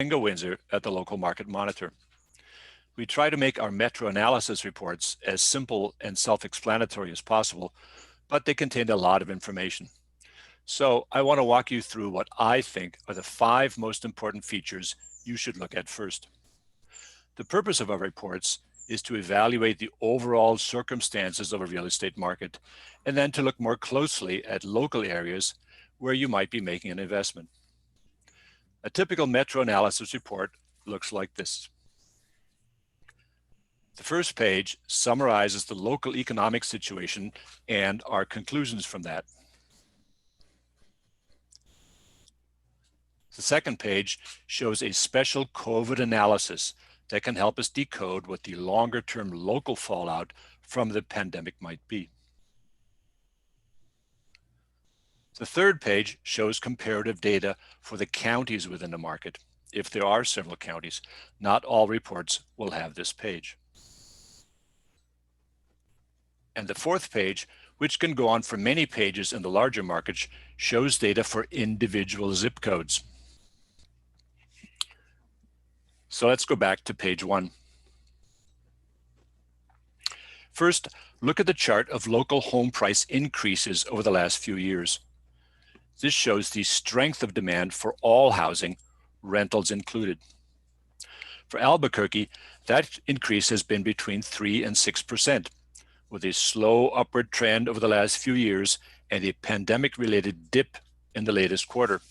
Inga Windsor at the Local Market Monitor. We try to make our metro analysis reports as simple and self-explanatory as possible, but they contain a lot of information. So I want to walk you through what I think are the 5 most important features you should look at first. The purpose of our reports is to evaluate the overall circumstances of a real estate market, and then to look more closely at local areas where you might be making an investment. A typical metro analysis report looks like this. The first page summarizes the local economic situation and our conclusions from that. The second page shows a special COVID analysis that can help us decode what the longer-term local fallout from the pandemic might be. The third page shows comparative data for the counties within the market. If there are several counties, not all reports will have this page. And the fourth page, which can go on for many pages in the larger markets, shows data for individual zip codes. So let's go back to page 1. First, look at the chart of local home price increases over the last few years. This shows the strength of demand for all housing, rentals included. For Albuquerque, that increase has been between 3 and 6%, with a slow upward trend over the last few years and a pandemic-related dip in the latest quarter.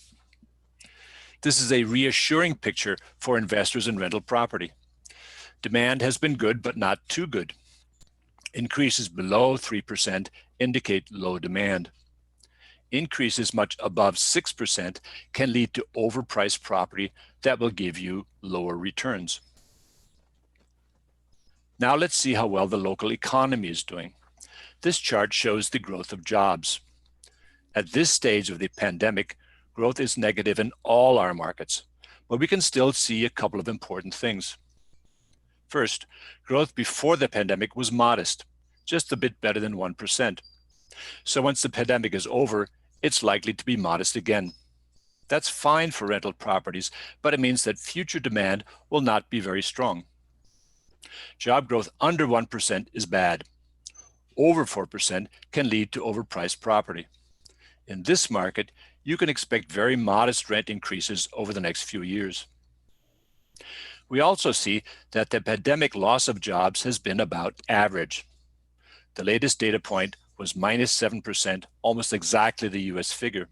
This is a reassuring picture for investors in rental property. Demand has been good, but not too good. Increases below 3% indicate low demand. Increases much above 6% can lead to overpriced property that will give you lower returns. Now let's see how well the local economy is doing. This chart shows the growth of jobs. At this stage of the pandemic, growth is negative in all our markets, but we can still see a couple of important things. First, growth before the pandemic was modest, just a bit better than 1%. So once the pandemic is over, it's likely to be modest again. That's fine for rental properties, but it means that future demand will not be very strong. Job growth under 1% is bad. Over 4% can lead to overpriced property. In this market, you can expect very modest rent increases over the next few years. We also see that the pandemic loss of jobs has been about average. The latest data point was -7%, almost exactly the US figure.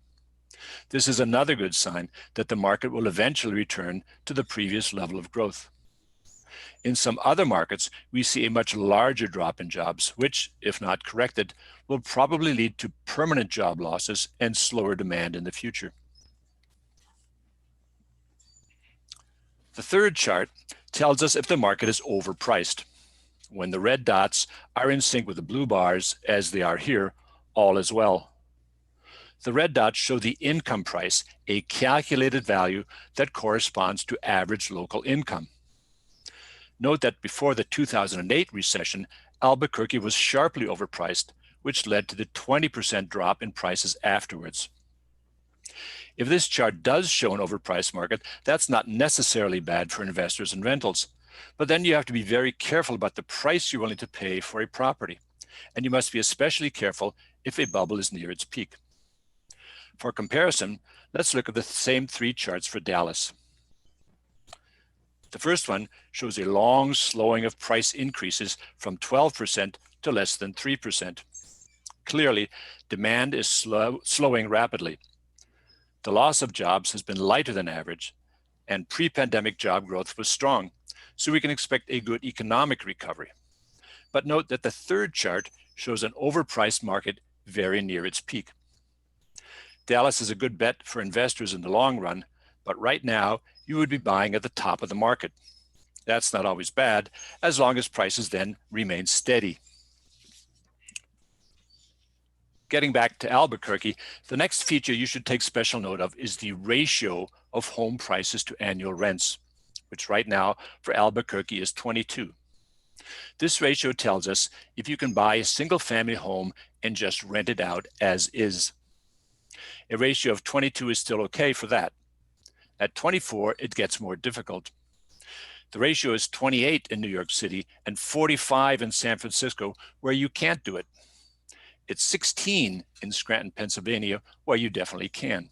This is another good sign that the market will eventually return to the previous level of growth. In some other markets, we see a much larger drop in jobs, which, if not corrected, will probably lead to permanent job losses and slower demand in the future. The third chart tells us if the market is overpriced. When the red dots are in sync with the blue bars, as they are here, all is well. The red dots show the income price, a calculated value that corresponds to average local income. Note that before the 2008 recession, Albuquerque was sharply overpriced, which led to the 20% drop in prices afterwards. If this chart does show an overpriced market, that's not necessarily bad for investors in rentals. But then you have to be very careful about the price you're willing to pay for a property. And you must be especially careful if a bubble is near its peak. For comparison, let's look at the same 3 charts for Dallas. The first one shows a long slowing of price increases from 12% to less than 3%. Clearly, demand is slowing rapidly. The loss of jobs has been lighter than average, and pre-pandemic job growth was strong, so we can expect a good economic recovery. But note that the third chart shows an overpriced market very near its peak. Dallas is a good bet for investors in the long run, but right now you would be buying at the top of the market. That's not always bad, as long as prices then remain steady. Getting back to Albuquerque, the next feature you should take special note of is the ratio of home prices to annual rents, which right now for Albuquerque is 22. This ratio tells us if you can buy a single-family home and just rent it out as is. A ratio of 22 is still okay for that. At 24, it gets more difficult. The ratio is 28 in New York City and 45 in San Francisco, where you can't do it. It's 16 in Scranton, Pennsylvania, where you definitely can.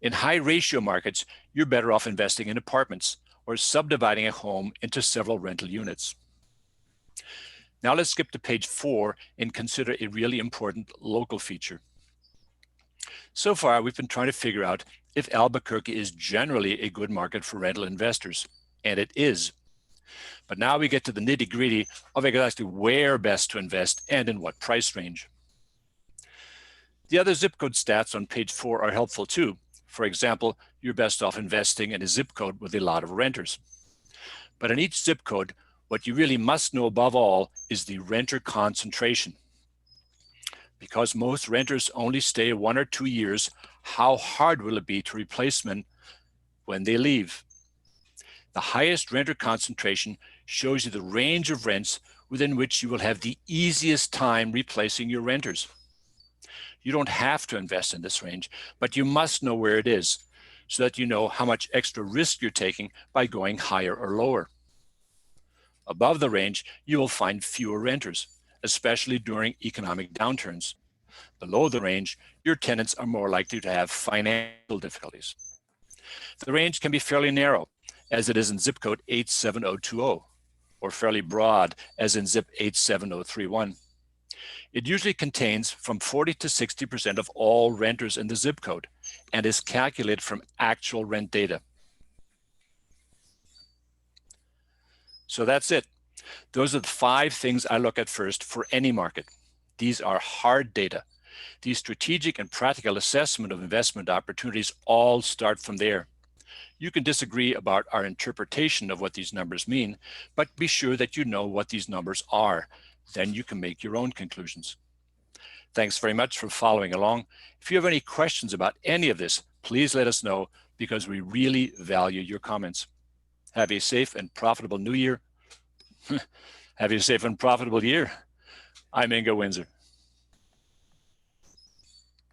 In high ratio markets, you're better off investing in apartments or subdividing a home into several rental units. Now let's skip to page 4 and consider a really important local feature. So far, we've been trying to figure out if Albuquerque is generally a good market for rental investors, and it is. But now we get to the nitty-gritty of exactly where best to invest and in what price range. The other zip code stats on page 4 are helpful too. For example, you're best off investing in a zip code with a lot of renters. But in each zip code, what you really must know above all is the renter concentration. Because most renters only stay 1 or 2 years, how hard will it be to replace them when they leave? The highest renter concentration shows you the range of rents within which you will have the easiest time replacing your renters. You don't have to invest in this range, but you must know where it is so that you know how much extra risk you're taking by going higher or lower. Above the range, you will find fewer renters, especially during economic downturns. Below the range, your tenants are more likely to have financial difficulties. The range can be fairly narrow, as it is in zip code 87020, or fairly broad, as in zip 87031. It usually contains from 40 to 60% of all renters in the zip code and is calculated from actual rent data. So that's it. Those are the 5 things I look at first for any market. These are hard data. The strategic and practical assessment of investment opportunities all start from there. You can disagree about our interpretation of what these numbers mean, but be sure that you know what these numbers are. Then you can make your own conclusions. Thanks very much for following along. If you have any questions about any of this, please let us know because we really value your comments. Have a safe and profitable new year. Have a safe and profitable year. I'm Ingo Windsor.